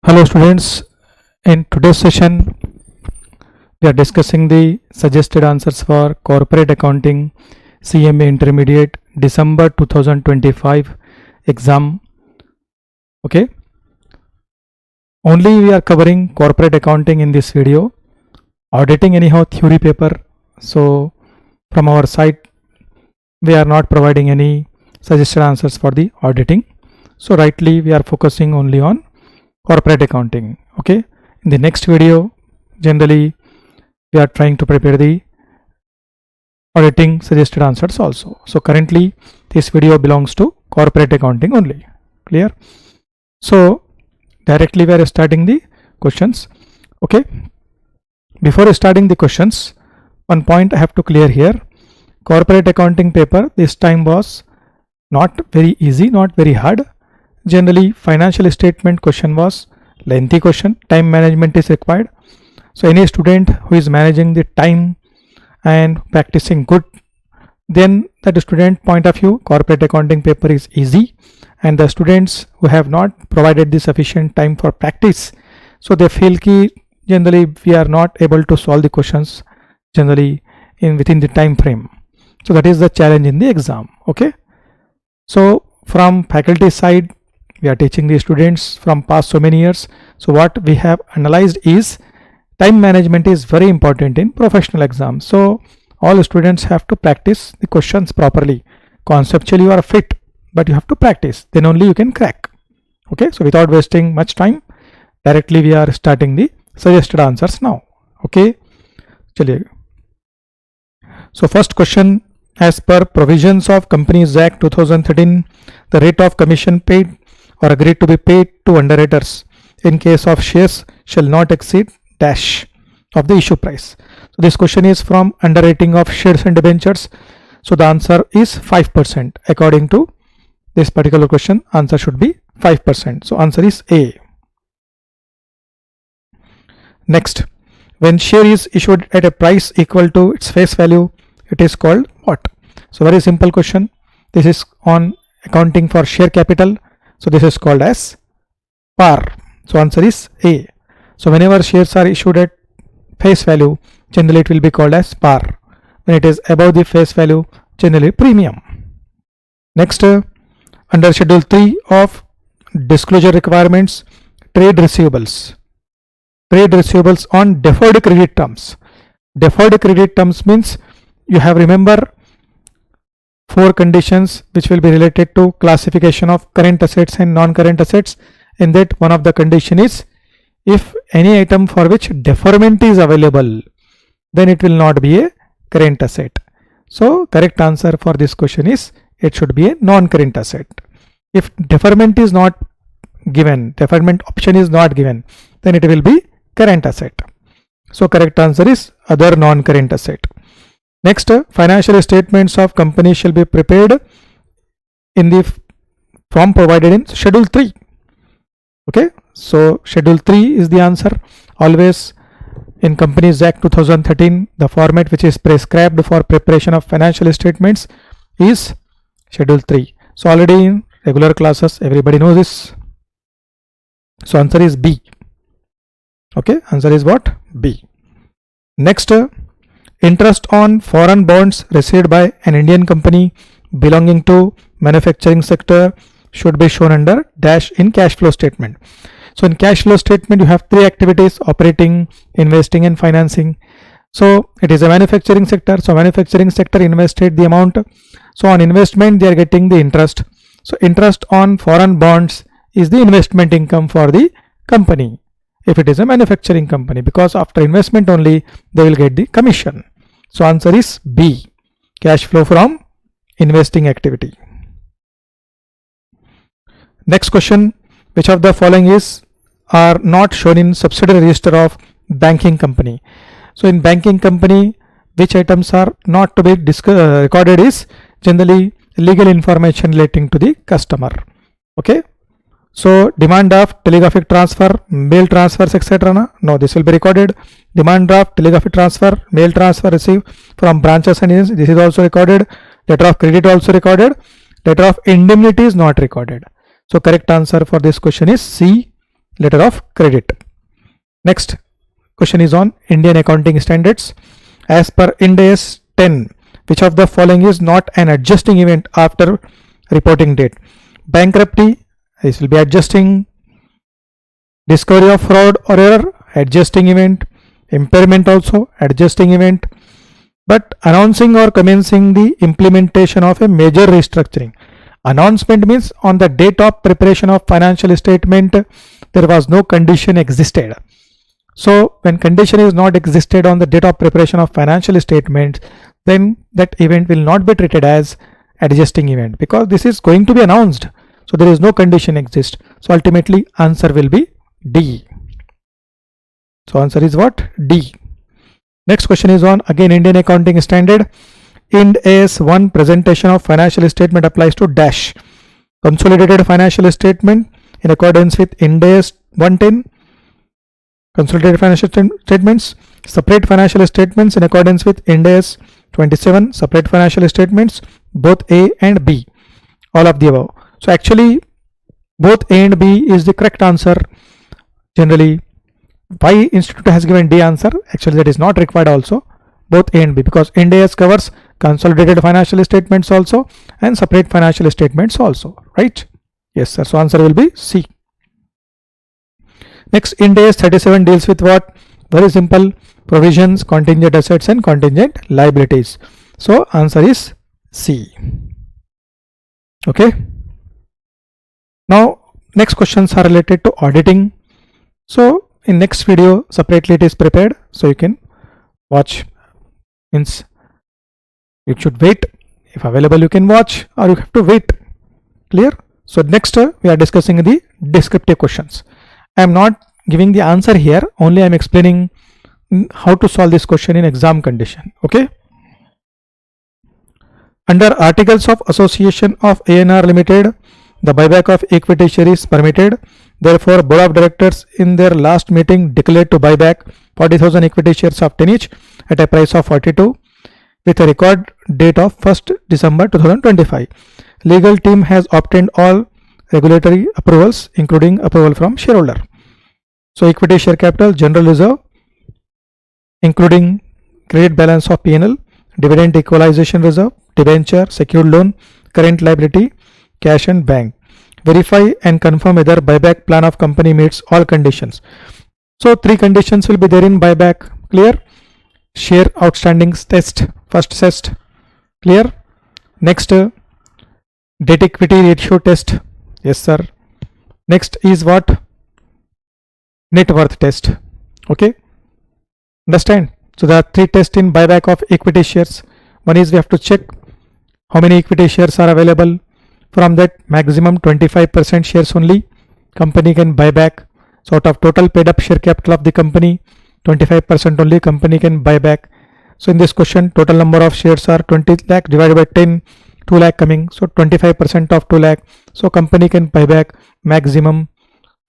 Hello students, in today's session we are discussing the suggested answers for corporate accounting CMA intermediate December 2025 exam. Okay, only we are covering corporate accounting in this video, auditing anyhow theory paper. So from our side we are not providing any suggested answers for the auditing. So rightly we are focusing only on corporate accounting. Okay, in the next video generally we are trying to prepare the auditing suggested answers also. So currently this video belongs to corporate accounting only. Clear? So directly we are starting the questions. Okay, before starting the questions, one point I have to clear here. Corporate accounting paper this time was not very easy, not very hard. Generally financial statement question was lengthy question, time management is required. So any student who is managing the time and practicing good, then that student point of view corporate accounting paper is easy. And the students who have not provided the sufficient time for practice, so they feel ki generally we are not able to solve the questions generally within the time frame. So that is the challenge in the exam. Okay, so from faculty side we are teaching the students from past so many years. So what we have analyzed is time management is very important in professional exams. So all students have to practice the questions properly. Conceptually you are fit, but you have to practice, then only you can crack. Okay, so without wasting much time, directly we are starting the suggested answers now. Okay, chaliye. So first question, as per provisions of Companies Act 2013, the rate of commission paid or agreed to be paid to underwriters in case of shares shall not exceed dash of the issue price. So this question is from underwriting of shares and debentures. So the answer is 5%. According to this particular question, answer should be 5%. So answer is A. Next, when share is issued at a price equal to its face value, it is called what? So very simple question. This is on accounting for share capital. So this is called as par. So answer is A. So whenever shares are issued at face value, generally it will be called as par. When it is above the face value, generally premium. Next, under schedule 3 of disclosure requirements, trade receivables. Trade receivables on deferred credit terms. Deferred credit terms means you have remember 4 conditions which will be related to classification of current assets and non-current assets. In that, one of the condition is if any item for which deferment is available, then it will not be a current asset. So correct answer for this question is it should be a non-current asset. If deferment is not given, deferment option is not given, then it will be current asset. So correct answer is other non-current asset. Next, financial statements of company shall be prepared in the form provided in schedule 3. Okay, so schedule 3 is the answer. Always in Companies Act 2013, the format which is prescribed for preparation of financial statements is schedule 3. So already in regular classes everybody knows this. So answer is B. Okay, answer is what? B. Next, interest on foreign bonds received by an Indian company belonging to manufacturing sector should be shown under dash in cash flow statement. So in cash flow statement you have 3 activities: operating, investing and financing. So it is a manufacturing sector. So manufacturing sector invested the amount. So on investment they are getting the interest. So interest on foreign bonds is the investment income for the company if it is a manufacturing company, because after investment only they will get the commission. So answer is B, cash flow from investing activity. Next question, which of the following are not shown in subsidiary register of banking company? So in banking company, which items are not to be recorded is generally legal information relating to the customer. Okay, so demand draft, telegraphic transfer, mail transfers, etc. No, this will be recorded. Demand draft, telegraphic transfer, mail transfer received from branches and agents, this is also recorded. Letter of credit also recorded. Letter of indemnity is not recorded. So correct answer for this question is C, letter of credit. Next question is on Indian accounting standards. As per Ind AS 10, which of the following is not an adjusting event after reporting date? Bankruptcy, this will be adjusting. Discovery of fraud or error, adjusting event. Impairment also, adjusting event. But announcing or commencing the implementation of a major restructuring. Announcement means on the date of preparation of financial statement, there was no condition existed. So when condition is not existed on the date of preparation of financial statement, then that event will not be treated as adjusting event, because this is going to be announced. So there is no condition exist. So ultimately answer will be D. So answer is what? D. Next question is on again Indian accounting standard. Ind AS 1 presentation of financial statement applies to dash. Consolidated financial statement in accordance with Ind AS 110. Consolidated financial statements. Separate financial statements in accordance with Ind AS 27. Separate financial statements, both A and B. All of the above. So actually both A and B is the correct answer. Generally, why institute has given D answer? Actually that is not required also. Both A and B, because Ind AS covers consolidated financial statements also and separate financial statements also, right? Yes sir. So answer will be C. Next, Ind AS 37 deals with what? Very simple. Provisions, contingent assets and contingent liabilities. So answer is C. Okay. Now next questions are related to auditing. So in next video separately it is prepared, so you can watch. Means you should wait. If available you can watch, or you have to wait. Clear? So next we are discussing the descriptive questions. I am not giving the answer here, only I am explaining how to solve this question in exam condition. Okay. Under Articles of Association of ANR Limited, the buyback of equity share is permitted. Therefore, Board of Directors in their last meeting declared to buy back 40,000 equity shares of 10 each at a price of 42 with a record date of 1st December 2025. Legal team has obtained all regulatory approvals, including approval from shareholder. So equity share capital, general reserve, including credit balance of P&L, dividend equalization reserve, debenture, secured loan, current liability, cash and bank. Verify and confirm whether buyback plan of company meets all conditions. So 3 conditions will be there in buyback. Clear? Share outstandings test, first test. Clear? Next, debt equity ratio test. Yes sir. Next is what? Net worth test. Okay. Understand? So there are 3 tests in buyback of equity shares. One is we have to check how many equity shares are available. From that, maximum 25% shares only company can buy back. So out of total paid up share capital of the company, 25% only company can buy back. So in this question, total number of shares are 20 lakh divided by 10, 2 lakh coming. So 25% of 2 lakh. So company can buy back maximum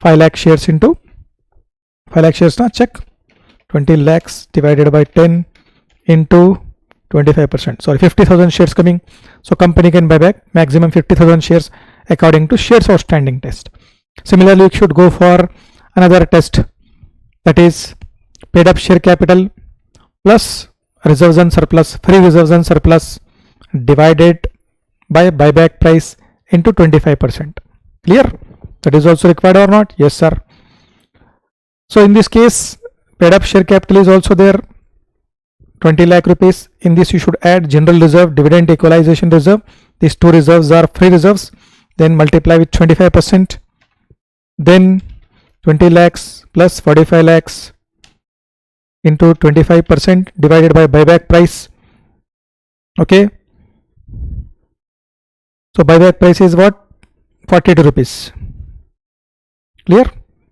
5 lakh shares into 5 lakh shares. Now check 20 lakhs divided by 10 into 25%. Sorry, 50,000 shares coming. So company can buy back maximum 50,000 shares according to shares outstanding test. Similarly, you should go for another test, that is paid up share capital plus reserves and surplus, free reserves and surplus divided by buyback price into 25%. Clear? That is also required or not? Yes sir. So in this case, paid up share capital is also there, 20 lakh rupees. In this you should add general reserve, dividend equalization reserve. These 2 reserves are free reserves. Then multiply with 25%. Then 20 lakhs plus 45 lakhs into 25% divided by buyback price. Okay. So buyback price is what? 42 rupees. Clear?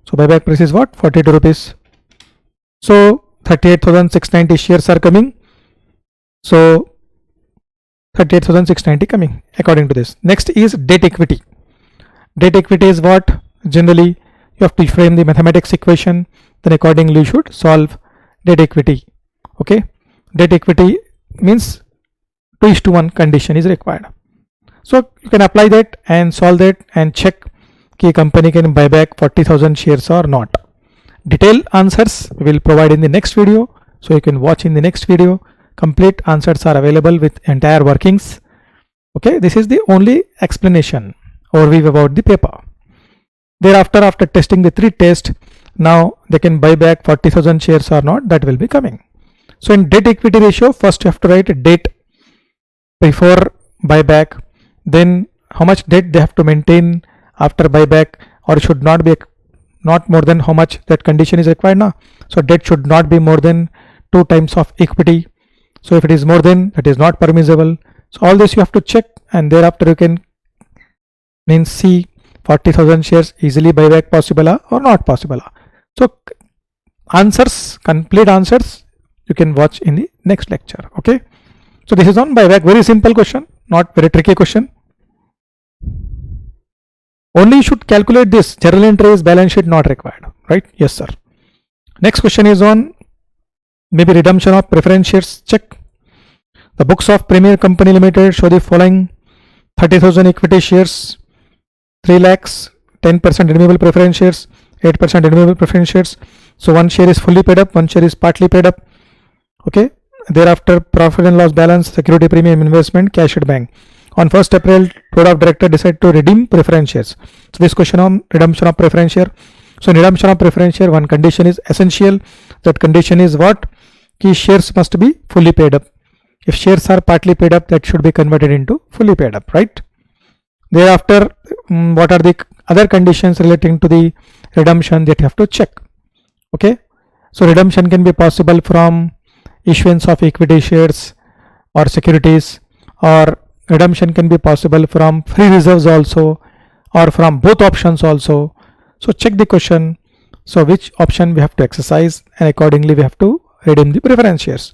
So buyback price is what? 42 rupees. So 38,690 shares are coming. So 38,690 coming according to this. Next is debt equity. Debt equity is what? Generally you have to frame the mathematics equation, then accordingly you should solve debt equity. Okay. Debt equity means 2:1 condition is required. So you can apply that and solve that and check कि company can buy back 40,000 shares or not. Detailed answers we will provide in the next video, so you can watch in the next video. Complete answers are available with entire workings. Okay, this is the only explanation overview about the paper. Thereafter, after testing the 3 tests, now they can buy back 40,000 shares or not, that will be coming. So in debt equity ratio, first you have to write debt before buyback, then how much debt they have to maintain after buyback, or should not be not more than how much that condition is required now. So debt should not be more than 2 times of equity. So if it is more than, that is not permissible. So all this you have to check, and thereafter you can see 40,000 shares easily buyback possible or not possible. So answers, complete answers you can watch in the next lecture. Okay, so this is on buyback. Very simple question, not very tricky question. Only you should calculate this. Journal entries, balance sheet not required, right? Yes sir. Next question is on maybe redemption of preference shares. Check. The books of Premier Company Limited show the following: 30,000 equity shares, 3 lakhs, 10% redeemable preference shares, 8% redeemable preference shares. So one share is fully paid up, one share is partly paid up. Okay. Thereafter, profit and loss balance, security premium, investment, cash at bank. On 1st April, board of director decided to redeem preference shares. So this question on redemption of preference share. So in redemption of preference share, one condition is essential. That condition is what? Key shares must be fully paid up. If shares are partly paid up, that should be converted into fully paid up, right? Thereafter, what are the other conditions relating to the redemption that you have to check? Okay, so redemption can be possible from issuance of equity shares or securities, or redemption can be possible from free reserves also, or from both options also. So check the question. So which option we have to exercise, and accordingly we have to redeem the preference shares.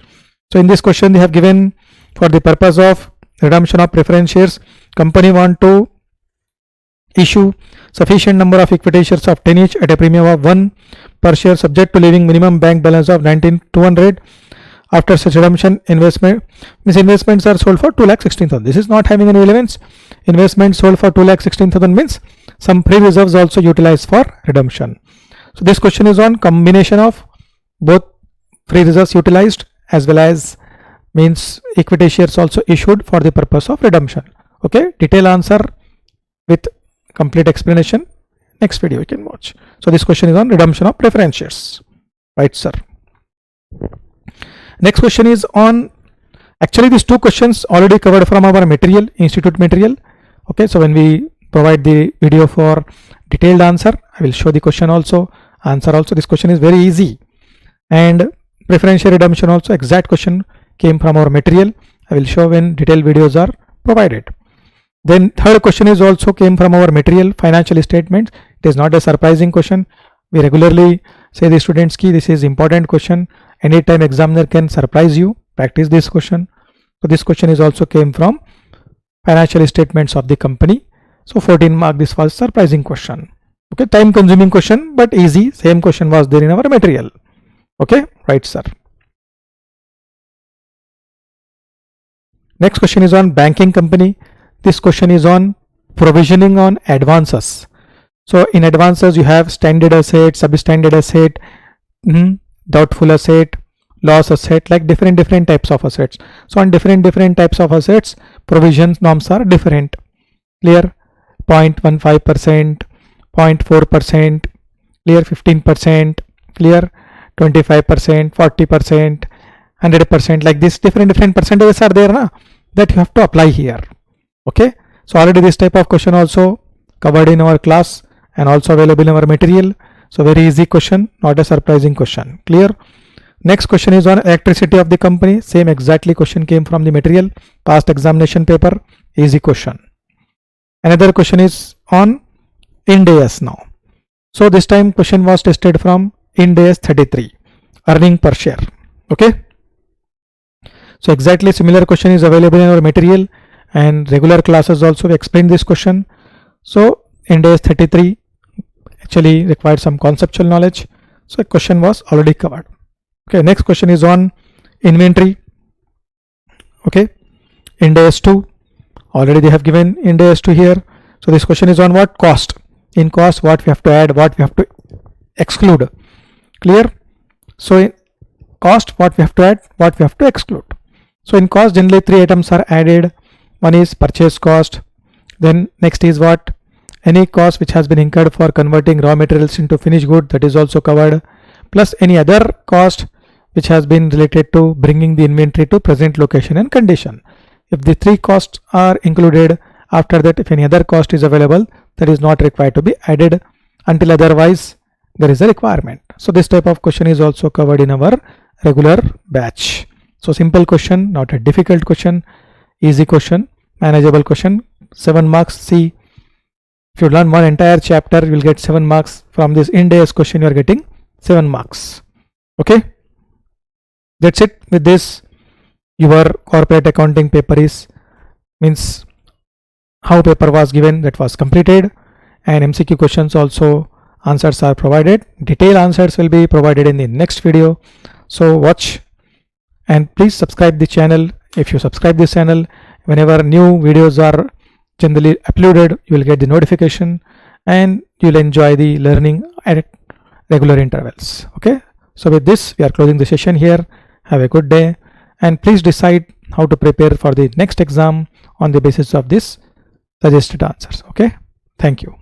So in this question they have given, for the purpose of redemption of preference shares, company want to issue sufficient number of equity shares of 10 each at a premium of 1 per share, subject to leaving minimum bank balance of 19,200. After such redemption, investments are sold for 2,16,000. This is not having any relevance. Investments sold for 2,16,000 means some free reserves also utilized for redemption. So this question is on combination of both free reserves utilized as well as means equity shares also issued for the purpose of redemption. Okay, detailed answer with complete explanation next video you can watch. So this question is on redemption of preference shares, right sir? Next question is on, actually these 2 questions already covered from our material, institute material. Okay, so when we provide the video for detailed answer, I will show the question also, answer also. This question is very easy, and preferential redemption also exact question came from our material. I will show when detailed videos are provided. Then third question is also came from our material, financial statements. It is not a surprising question. We regularly say the students ki this is important question. Anytime examiner can surprise you. Practice this question. So this question is also came from financial statements of the company. So 14 mark, this was surprising question. Okay, time consuming question but easy. Same question was there in our material. Okay, right sir. Next question is on banking company. This question is on provisioning on advances. So in advances you have standard asset, substandard asset, doubtful asset, loss asset, like different types of assets. So on different types of assets, provisions norms are different. Clear? 0.15%, 0.4%, clear? 15%, clear? 25%, 40%, 100%, like this different percentages are there na, that you have to apply here. Okay, so already this type of question also covered in our class and also available in our material. So very easy question, not a surprising question. Clear? Next question is on electricity of the company. Same exactly question came from the material, past examination paper, easy question. Another question is on Ind AS now. So this time question was tested from Ind AS 33, earning per share. Okay, so exactly similar question is available in our material, and regular classes also we explain this question. So Ind AS 33 actually required some conceptual knowledge. So question was already covered. Okay, next question is on inventory. Okay, Ind AS 2, already they have given Ind AS 2 here. So this question is on what? Cost. In cost, what we have to add, what we have to exclude. Clear? So in cost, what we have to add, what we have to exclude. So in cost, generally 3 items are added. One is purchase cost. Then next is what? Any cost which has been incurred for converting raw materials into finished good, that is also covered. Plus any other cost which has been related to bringing the inventory to present location and condition. If the 3 costs are included, after that if any other cost is available, that is not required to be added until otherwise there is a requirement. So this type of question is also covered in our regular batch. So simple question, not a difficult question, easy question, manageable question, 7 marks. See, if you learn one entire chapter, you will get 7 marks. From this in-days question, you are getting 7 marks. Okay, that's it. With this, your corporate accounting paper is, means how paper was given, that was completed, and MCQ questions also answers are provided. Detailed answers will be provided in the next video. So watch and please subscribe the channel. If you subscribe this channel, whenever new videos are generally uploaded, you will get the notification and you will enjoy the learning at regular intervals. Okay, so with this we are closing the session here. Have a good day and please decide how to prepare for the next exam on the basis of this suggested answers. Okay, thank you.